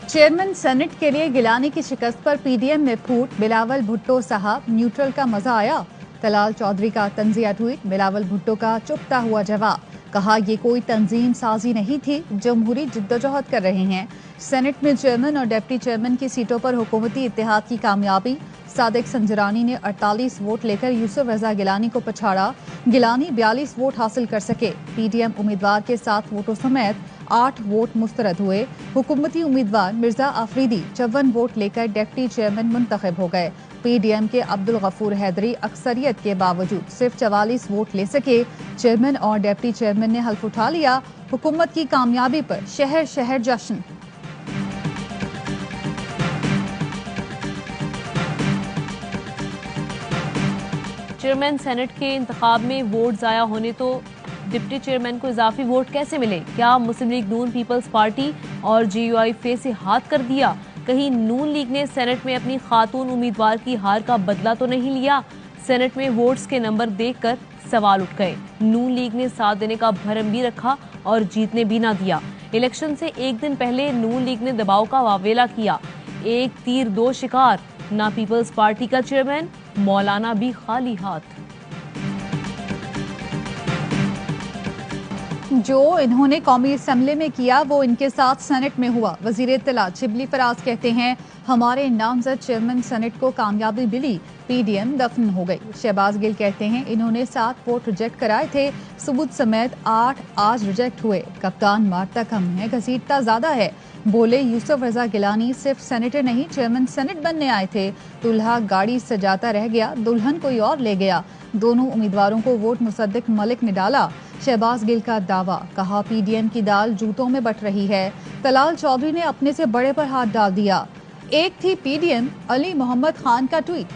Chairman senate के लिए गिलानी की शिकस्त पर पीडीएम में फूट। बिलावल भुट्टो साहब न्यूट्रल का मजा आया। तलाल चौधरी का तंजिया ट्वीट। बिलावल भुट्टो का चुपता हुआ जवाब। कहा ये कोई तंजीम साजी नहीं थी, जमहूरी जिद्दोजहद कर रहे हैं। सेनेट में चेयरमैन और डिप्टी चेयरमैन की सीटों पर हुकूमती इत्तेहाद की कामयाबी। सादिक संजरानी ने 48 वोट लेकर यूसुफ रजा गिलानी को पछाड़ा। गिलानी 42 वोट हासिल कर सके। पीडीएम उम्मीदवार के 7 वोटों समेत 8 वोट मुस्तरद हुए। हुकूमती उम्मीदवार मिर्जा आफरीदी 54 वोट लेकर डिप्टी चेयरमैन मुंतखब हो गए। पीडीएम के अब्दुल गफूर हैदरी अक्सरियत के बावजूद सिर्फ 44 वोट ले सके। चेयरमैन और डिप्टी चेयरमैन ने हल्फ उठा लिया। हुकूमत की कामयाबी पर शहर शहर जश्न। चेयरमैन सेनेट के इंतखाब में वोट जाया होने तो डिप्टी चेयरमैन को इजाफी वोट कैसे मिले? क्या मुस्लिम लीग नून पीपल्स पार्टी और जीयूआईफे से हाथ कर दिया? कहीं नून लीग ने सेनेट में अपनी खातून उम्मीदवार की हार का बदला तो नहीं लिया? सेनेट में वोट्स के नंबर देखकर सवाल उठ गए। नून लीग ने साथ देने का भरम भी रखा और जीतने भी ना दिया। इलेक्शन से एक दिन पहले नून लीग ने दबाव का वावेला किया। एक तीर दो शिकार, ना पीपल्स पार्टी का चेयरमैन, मौलाना भी खाली हाथ। जो इन्होंने कौमी असम्बली में किया वो इनके साथ सेनेट में हुआ। वजीर इत्तला शिबली फराज कहते हैं हमारे नामजद चेयरमैन सेनेट को कामयाबी मिली, पीडीएम दफन हो गई। शहबाज गिल कहते हैं इन्होंने 7 वोट रिजेक्ट कराए थे, सबूत समेत 8 आज रिजेक्ट हुए। कप्तान मारता कम है, घसीटता ज्यादा है। बोले यूसुफ रजा गिलानी सिर्फ सेनेटर नहीं चेयरमैन सेनेट बनने आए थे। दूल्हा गाड़ी सजाता रह गया, दुल्हन कोई और ले गया। दोनों उम्मीदवारों को वोट मुसद्दिक मलिक ने डाला। शहबाज गिल का दावा। कहा पीडीएम की दाल जूतों में बट रही है। तलाल चौधरी ने अपने से बड़े पर हाथ डाल दिया। एक थी पीडीएम, अली मोहम्मद खान का ट्वीट।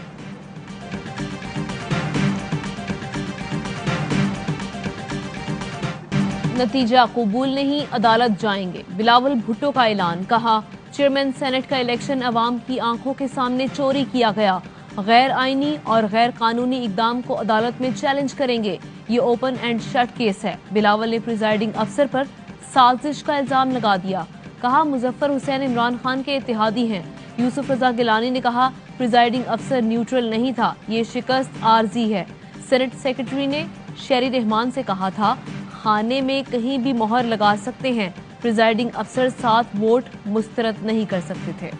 नतीजा कबूल नहीं, अदालत जाएंगे। बिलावल भुट्टो का ऐलान। कहा चेयरमैन सेनेट का इलेक्शन अवाम की आंखों के सामने चोरी किया गया। गैर आईनी और गैर कानूनी इकदाम को अदालत में चैलेंज करेंगे। ये ओपन एंड शट केस है। बिलावल ने प्रिजाइडिंग अफसर पर साजिश का इल्जाम लगा दिया। कहा मुजफ्फर हुसैन इमरान खान के इत्तेहादी हैं। यूसुफ रजा गिलानी ने कहा प्रिजाइडिंग अफसर न्यूट्रल नहीं था, ये शिकस्त आर्जी है। सेनेट सेक्रेटरी ने शेरी रहमान से कहा था खाने में कहीं भी मोहर लगा सकते हैं, प्रिजाइडिंग अफसर 7 वोट मुस्तरद नहीं कर सकते थे।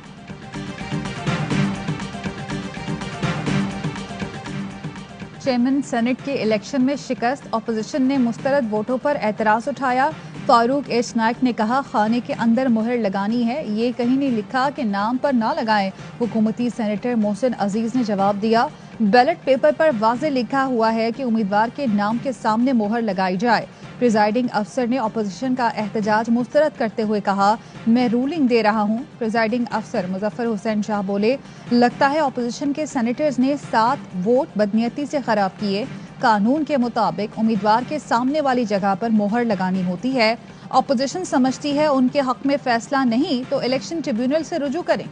चेयरमैन सेनेट के इलेक्शन में शिकस्त। अपोजिशन ने मुस्तरद वोटों पर एतराज उठाया। फारूक एस नाइक ने कहा खाने के अंदर मुहर लगानी है, ये कहीं नहीं लिखा कि नाम पर ना लगाएं। हुकूमती सेनेटर मोहसिन अजीज ने जवाब दिया बैलेट पेपर पर वाज़े लिखा हुआ है कि उम्मीदवार के नाम के सामने मोहर लगाई जाए। प्रिजाइडिंग अफसर ने अपोजिशन का एहतजाज मुस्तरद करते हुए कहा मैं रूलिंग दे रहा हूं। प्रिजाइडिंग अफसर मुजफ्फर हुसैन शाह बोले लगता है अपोजिशन के सेनेटर्स ने 7 वोट बदनीयती से खराब किए। कानून के मुताबिक उम्मीदवार के सामने वाली जगह पर मोहर लगानी होती है। अपोजिशन समझती है उनके हक में फैसला नहीं तो इलेक्शन ट्रिब्यूनल से रुजू करें।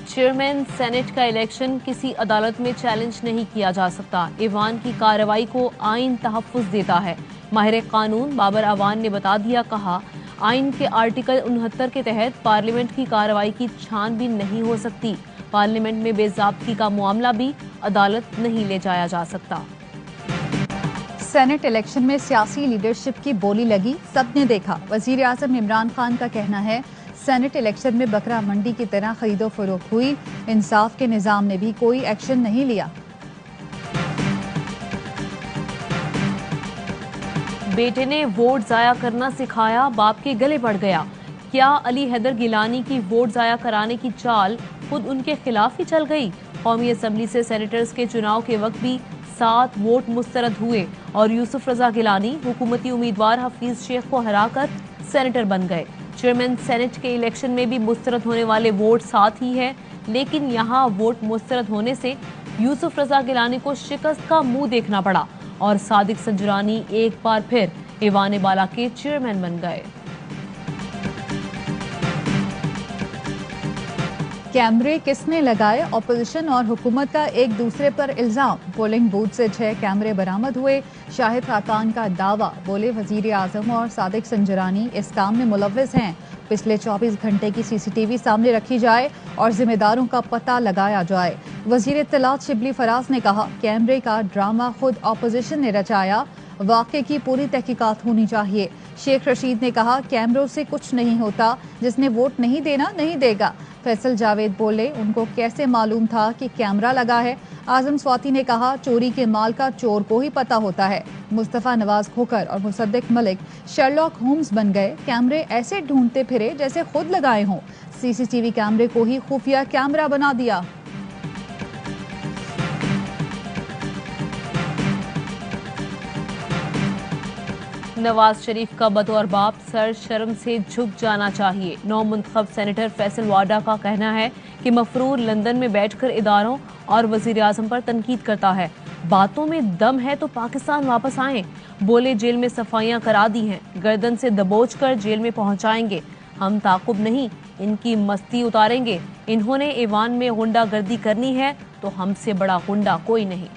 चेयरमैन सेनेट का इलेक्शन किसी अदालत में चैलेंज नहीं किया जा सकता। ईवान की कार्रवाई को आइन तहफ़्फ़ुज़ देता है। माहिर कानून बाबर अवान ने बता दिया। कहा आइन के आर्टिकल 69 के तहत पार्लियामेंट की कार्रवाई की छानबीन नहीं हो सकती। पार्लियामेंट में बेज़ाब्ती का मामला भी अदालत नहीं ले जाया जा सकता। सेनेट इलेक्शन में सियासी लीडरशिप की बोली लगी, सबने देखा। वजीर आज़म इमरान खान का कहना है सेनेट इलेक्शन में बकरा मंडी की तरह खरीदो फरोख्त हुई, इंसाफ के निजाम ने भी कोई एक्शन नहीं लिया। बेटे ने वोट जाया करना सिखाया, बाप के गले पड़ गया। क्या अली हैदर गिलानी की वोट जाया कराने की चाल खुद उनके खिलाफ ही चल गई? कौमी असम्बली से सेनेटर्स के चुनाव के वक्त भी 7 वोट मुस्तरद हुए और यूसुफ रजा गिलानी हुकूमती उम्मीदवार हफीज शेख को हराकर सेनेटर बन गए। चेयरमैन सेनेट के इलेक्शन में भी मुस्तरद होने वाले वोट 7 ही है, लेकिन यहाँ वोट मुस्तरद होने से यूसुफ रजा गिलानी को शिकस्त का मुंह देखना पड़ा और सादिक संजरानी एक बार फिर ईवान बाला के चेयरमैन बन गए। कैमरे किसने लगाए? ऑपोजिशन और हुकूमत का एक दूसरे पर इल्जाम। पोलिंग बूथ से 6 कैमरे बरामद हुए। शाहिद खाकान का दावा। बोले वजीर आजम और सादिक संजरानी इस काम में मुलव्विस हैं। पिछले 24 घंटे की सीसीटीवी सामने रखी जाए और जिम्मेदारों का पता लगाया जाए। वजीर इत्तलात शिबली फराज ने कहा, कैमरे का ड्रामा खुद ऑपोजिशन ने रचाया। वाक़े की पूरी तहकीकात होनी चाहिए। शेख रशीद ने कहा, कैमरों से कुछ नहीं होता, जिसने वोट नहीं देना नहीं देगा। फैसल जावेद बोले, उनको कैसे मालूम था कि कैमरा लगा है? आजम स्वाति ने कहा, चोरी के माल का चोर को ही पता होता है। मुस्तफ़ा नवाज खोकर और मुसद्दिक मलिक शर्लॉक होम्स बन गए। कैमरे ऐसे ढूंढते फिरे जैसे खुद लगाए हों। सीसीटीवी कैमरे को ही खुफिया कैमरा बना दिया। नवाज शरीफ का बतौर बाप सर शर्म से झुक जाना चाहिए। नौ मुंतखब सेनेटर फैसल वाडा का कहना है कि मफरूर लंदन में बैठकर इदारों और वजीर आजम पर तनकीद करता है। बातों में दम है तो पाकिस्तान वापस आएं। बोले जेल में सफाइयां करा दी हैं, गर्दन से दबोच कर जेल में पहुंचाएंगे। हम ताकुब नहीं, इनकी मस्ती उतारेंगे। इन्होंने ईवान में गुंडागर्दी करनी है तो हमसे बड़ा गुंडा कोई नहीं।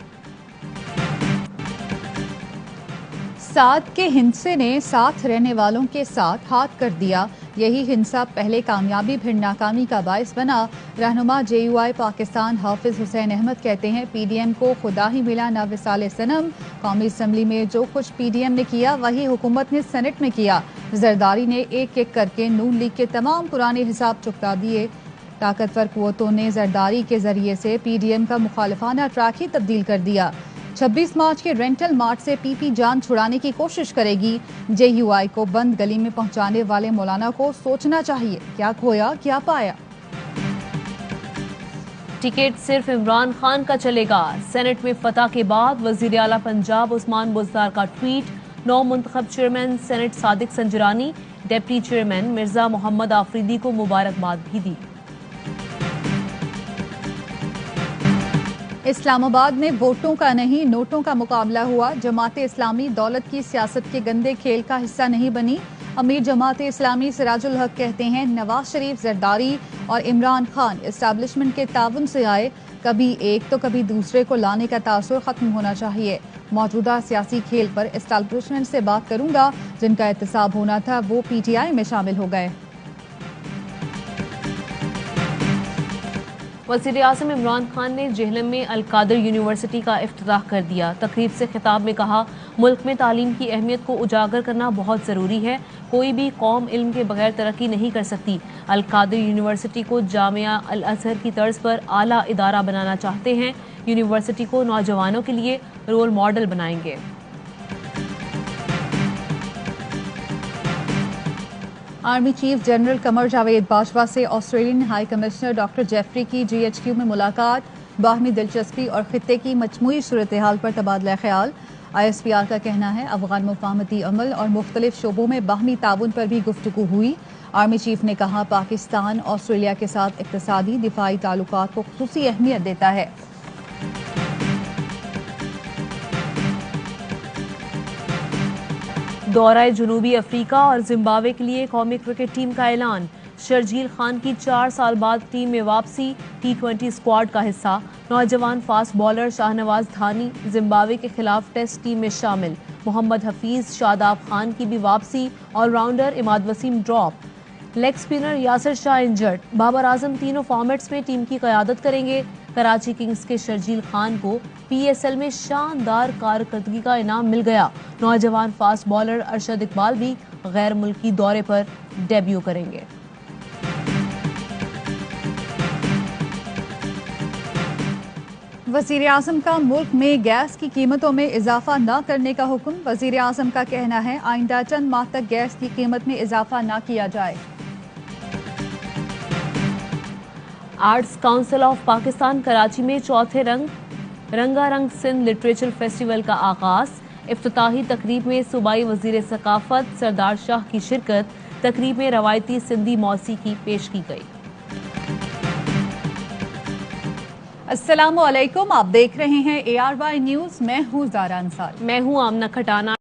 साथ के हिंसे ने साथ रहने वालों के साथ हाथ कर दिया। यही हिंसा पहले कामयाबी फिर नाकामी का बायस बना। रहनुमा JUI पाकिस्तान हाफिज हुसैन अहमद कहते हैं, PDM को खुदा ही मिला ना विसाले सनम। कौमी असम्बली में जो कुछ PDM ने किया वही हुकूमत ने सेनेट में किया। जरदारी ने एक एक करके नून लीग के तमाम पुराने हिसाब चुकता दिए। ताकतवर कुव्वतों ने जरदारी के जरिए से PDM का मुखालिफाना ट्रैक ही तब्दील कर दिया। 26 मार्च के रेंटल मार्ट से PP जान छुड़ाने की कोशिश करेगी। JUI को बंद गली में पहुंचाने वाले मौलाना को सोचना चाहिए, क्या खोया क्या पाया। टिकट सिर्फ इमरान खान का चलेगा। सेनेट में फतह के बाद वजीर आला पंजाब उस्मान बुज़दार का ट्वीट। 9 मुंतखब chairman senate Sadiq Sanjrani, deputy chairman Mirza Mohammad Afridi को मुबारकबाद भी दी। इस्लामाबाद में वोटों का नहीं नोटों का मुकाबला हुआ। जमात इस्लामी दौलत की सियासत के गंदे खेल का हिस्सा नहीं बनी। अमीर जमात इस्लामी सिराजुल हक कहते हैं, नवाज शरीफ, जरदारी और इमरान खान एस्टैब्लिशमेंट के ताउन से आए। कभी एक तो कभी दूसरे को लाने का तासुर खत्म होना चाहिए। मौजूदा सियासी खेल पर एस्टैब्लिशमेंट से बात करूंगा। जिनका एहतसाब होना था वो PTI में शामिल हो गए। वज़ीर आज़म इमरान खान ने जेहलम में अल कादिर यूनिवर्सिटी का इफ्तिताह कर दिया। तकरीब से खिताब में कहा, मुल्क में तालीम की अहमियत को उजागर करना बहुत ज़रूरी है। कोई भी कौम इल्म के बगैर तरक्की नहीं कर सकती। अल कादिर यूनिवर्सिटी को जामिया अल अज़हर की तर्ज पर आला इदारा बनाना चाहते हैं। यूनिवर्सिटी को नौजवानों के लिए रोल मॉडल बनाएंगे। Army chief general Qamar Javed Bajwa से Australian high commissioner doctor Jeffrey की GHQ में मुलाकात। बाहमी दिलचस्पी और खित्ते की मजमूई सूरत हाल पर तबादला ख्याल। ISPR का कहना है, अफगान मुफाहमती अमल और मुख्तलिफ शोबों में बाहमी ताउन पर भी गुफ्तगू हुई। आर्मी चीफ ने कहा, पाकिस्तान ऑस्ट्रेलिया के साथ इक्तिसादी दिफाई ताल्लुकात को खुसूसी अहमियत देता है। दौरा जनूबी अफ्रीका और जिम्बाब्वे के लिए कौमी क्रिकेट टीम का ऐलान। शर्जील खान की 4 साल बाद टीम में वापसी। T20 स्क्वाड का हिस्सा। नौजवान फास्ट बॉलर शाहनवाज धानी जिम्बाब्वे के खिलाफ टेस्ट टीम में शामिल। मोहम्मद हफीज, शादाब खान की भी वापसी। All-rounder Imad Wasim drop. Leg spinner Yasir Shah injured. Babar Azam तीनों फॉर्मेट्स में टीम की क़यादत करेंगे। कराची किंग्स के शर्जील खान को PSL में शानदार कारकर्दगी का इनाम मिल गया। नौजवान फास्ट बॉलर अरशद इकबाल भी गैर मुल्की दौरे पर डेब्यू करेंगे। वजीर आजम का मुल्क में गैस की कीमतों में इजाफा न करने का हुक्म। वजीर आजम का कहना है, आइंदा चंद माह तक गैस की कीमत में इजाफा न किया जाए। Arts council of Pakistan Karachi में चौथे रंगारंग सिंध लिटरेचर फेस्टिवल का आगाज। इफ्तिताही तकरीब में सूबाई वजीर सकाफत सरदार शाह की शिरकत। तकरीब में रवायती सिंधी मौसीकी पेश की गई। अस्सलामुअलैकुम, आप देख रहे हैं ARY न्यूज। मैं हूँ ज़ारा अंसारी। मैं हूँ आमना खटाना।